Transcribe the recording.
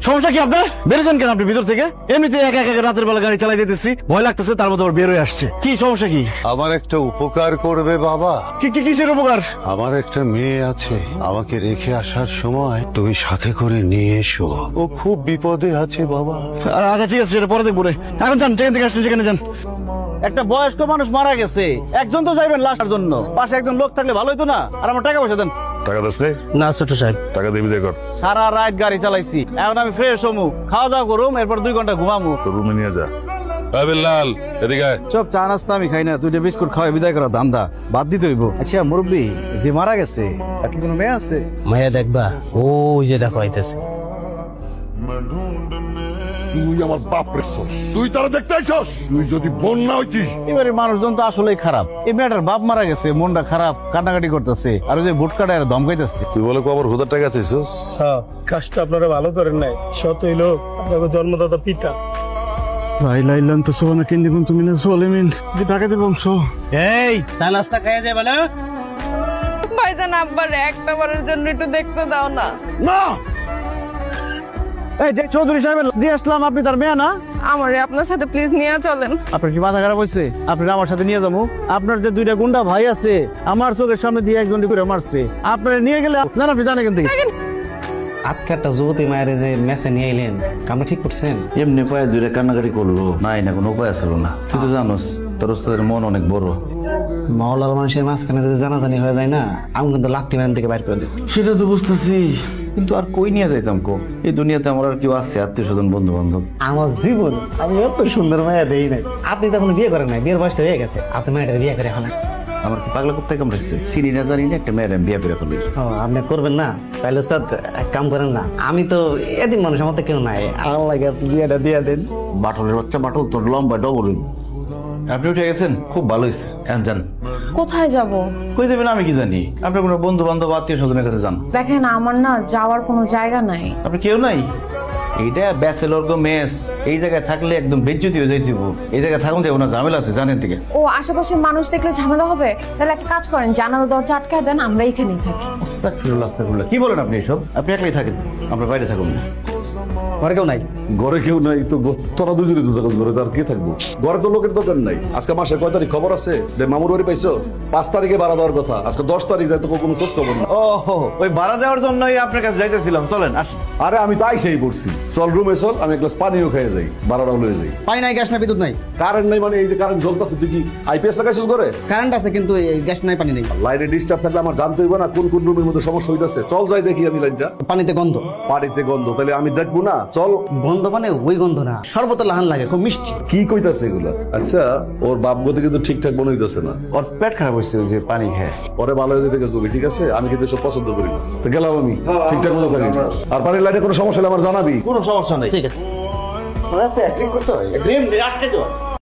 সমস্যা কি আপনার? বেরোছেন কেন আপনি ভিতর থেকে? এমনিতে একা একা রাতের বেলা গাড়ি চালাই যেতেছি, ভয় লাগতেছে, তার মধ্যে আবার বের হয়ে আসছে। কি সমস্যা কি? আমার একটা উপকার করবে বাবা। কিসের উপকার? আমার একটা মেয়ে আছে, আমাকে রেখে আসার সময় তুমি সাথে করে নিয়ে এসো। ও খুব বিপদে আছে বাবা। আচ্ছা ঠিক আছে, সেটা পরে দেখবো রে। এখন যান, যেখান থেকে আসছেন সেখানে যান। একটা বয়স্ক মানুষ মারা গেছে, একজন তো যাইবেন লাশের জন্য, পাশে একজন লোক থাকলে ভালো হতো না? আর আমার টাকা পয়সা দেন। টাকা দাস রে? না ছোট সাহেব, টাকা দিয়ে বিদায় কর। সারা রাত গাড়ি চালাইছি, এখন আমি ফ্রেশ হমু, খাওয়া দাওয়া করুম, এরপর 2 ঘন্টা ঘুমামু। তোর রুমে নিয়ে যা। লাল এদিকে আয়। সব চা নাস্তা আমি খাই না, 2টা বিস্কুট খাওয়াই বিদায় করা ধান্দা বাদ দিতে হইব। আচ্ছা মুরব্বী, যে মারা গেছে তার কি কোনো মেয়ে আছে? মায়া দেখবা, ওই যে দেখো আইতেছে। তুই আমার বাপ রে, তুই তারা দেখতে আইছস? তুই যদি বোন না হইতি। এবারে মানুষজন তো আসলেই খারাপ। এই মেয়েটার বাপ মারা গেছে, মনটা খারাপ, কান্নাকাটি করতেছে, আর ওই যে ভোট কাটায় ধমকাইতেছে। তুই বলে কবার হুদার টাকা চাইছস? হ্যাঁ, কাজটা আপনারা ভালো করেন নাই। সত হইল আপনাকে জন্মদাতা পিতা। লাইলাম তো সোনা কেন্দি কোন তুমি না সোলেমিন যে টাকাতে বংশ। এই তা নাস্তা খাইয়া যাবে না? ভাইজান আব্বার একটা বারের জন্য একটু দেখতে দাও না। না, এই যে চৌধুরী সাহেব দিয়ে আসলাম, আপনি তার মেয়ে না? আমারে আপনার সাথে প্লিজ নিয়ে চলেন। আপনার কি মাথা খারাপ হয়েছে? আপনি আমার সাথে নিয়ে যাবো? আপনার যে 2টা গুন্ডা ভাই আছে, আমার চোখের সামনে দিয়ে একজন করে মারছে, আপনারা নিয়ে গেলে আপনারা আপনি জানেন থেকে। আজকে একটা যুবতী মায়ের যে মেসে নিয়ে এলেন, কামটা ঠিক করছেন? এমনি পায়ে 2টা কান্নাকাটি করলো, নাই না কোনো উপায় ছিল না। তুই তো জানোস তোর ওস্তাদের মন অনেক বড়। মহলার মানুষের মাঝখানে যদি জানাজানি হয়ে যায় না, আমি কিন্তু লাত্তি ম্যান থেকে বাইর করে দিই। সেটা তো বুঝতেছি, কিন্তু আর কই নিয়ে যাইতাম কো? এই দুনিয়াতে আমার আর কেউ আছে আত্মীয় স্বজন বন্ধু বান্ধব? আমার জীবন আমি এত সুন্দর মায়া দেই নাই। আপনি তো এখন বিয়ে করেন নাই, বিয়ের বয়সটা হয়ে গেছে, আপনি মায়ের বিয়ে করে এখন। আমার কি পাগলা করতে কামড়েছে? চিনি না জানি না একটা মেয়ের আমি বিয়ে করে ফেলি। ও, আপনি করবেন না? তাহলে স্যার এক কাম করেন না, আমি তো এদিন মানুষ, আমার তো কেউ নাই, আমার লাগে আপনি বিয়েটা দিয়ে দেন। বাটলের বাচ্চা বাটল, তোর লম্বা ডবল। আপনি উঠে গেছেন, খুব ভালো হয়েছে। এখন যান। কোথায় যাব? কই যাবেন আমি কি জানি? আপনার কোনো বন্ধু বান্ধব আত্মীয় স্বজনের কাছে যান। দেখেন আমার না যাওয়ার কোনো জায়গা নাই। আপনি কেউ নাই? এইটা ব্যাচেলর গো মেস, এই জায়গায় থাকলে একদম বেজ্জতি হয়ে যাইব। এই জায়গায় থাকুন যাবো না, ঝামেলা আছে জানেন থেকে। ও আশেপাশে মানুষ দেখলে ঝামেলা হবে, তাহলে একটা কাজ করেন, জানালা দরজা আটকায় দেন, আমরা এখানেই থাকি। আস্তাগফিরুল্লাহ, আস্তাগফিরুল্লাহ। কি বলেন আপনি এসব? আপনি একলাই থাকেন, আমরা বাইরে থাকুন না। ঘরে কেউ নাই? ঘরে কেউ নাই তো তোরা দুজনে তো থাকস, ঘরে তার কে থাকবো? ঘরে তো লোকের দোকান নাই। আজকে মাসের কয় তারিখ খবর আছে যে মামুর বাড়ি পাইছো? 5 তারিখে ভাড়া দেওয়ার কথা, আজকে 10 তারিখ, যায় তো কোনো খোঁজ খবর না। ও ওই ভাড়া দেওয়ার জন্যই আপনার কাছে যাইতেছিলাম, চলেন আসুন। আরে আমি তাই সেই পড়ছি, চল রুমে চল, আমি এক গ্লাস পানিও খেয়ে যাই, ভাড়াটাও লয়ে যাই। পাই নাই, গ্যাস নাই, বিদ্যুৎ নাই। কারেন্ট নাই মানে এই যে কারেন্ট জ্বলতেছে, তুই কি আইপিএস লাগাইছিস ঘরে? কারেন্ট আছে কিন্তু গ্যাস নাই, পানি নেই। লাইনে ডিস্টার্ব থাকলে আমার জানতে হইব না কোন কোন রুমের মধ্যে সমস্যা হইতাছে। চল যাই দেখি আমি লাইনটা। পানিতে গন্ধ। পানিতে গন্ধ, তাহলে আমি দেখবো না? চল। গন্ধ মানে ওই গন্ধ না, সর্বত লাহান লাগে, খুব মিষ্টি। কি কইতাছে এগুলা? আচ্ছা, ওর বাপ গতি কিন্তু ঠিকঠাক মনে হইতেছে না। ওর পেট খারাপ হয়েছে যে পানি খেয়ে। পরে ভালো হয়ে যেতে গেছে, ঠিক আছে? আমি কিন্তু সব পছন্দ করি না। তো গেলাম আমি, ঠিকঠাক মতো থাকিস। আর পানির লাইনে কোনো সমস্যা হলে আমার জানাবি। কোনো সমস্যা নেই। ঠিক আছে। অ্যাক্টিং করতে হয়।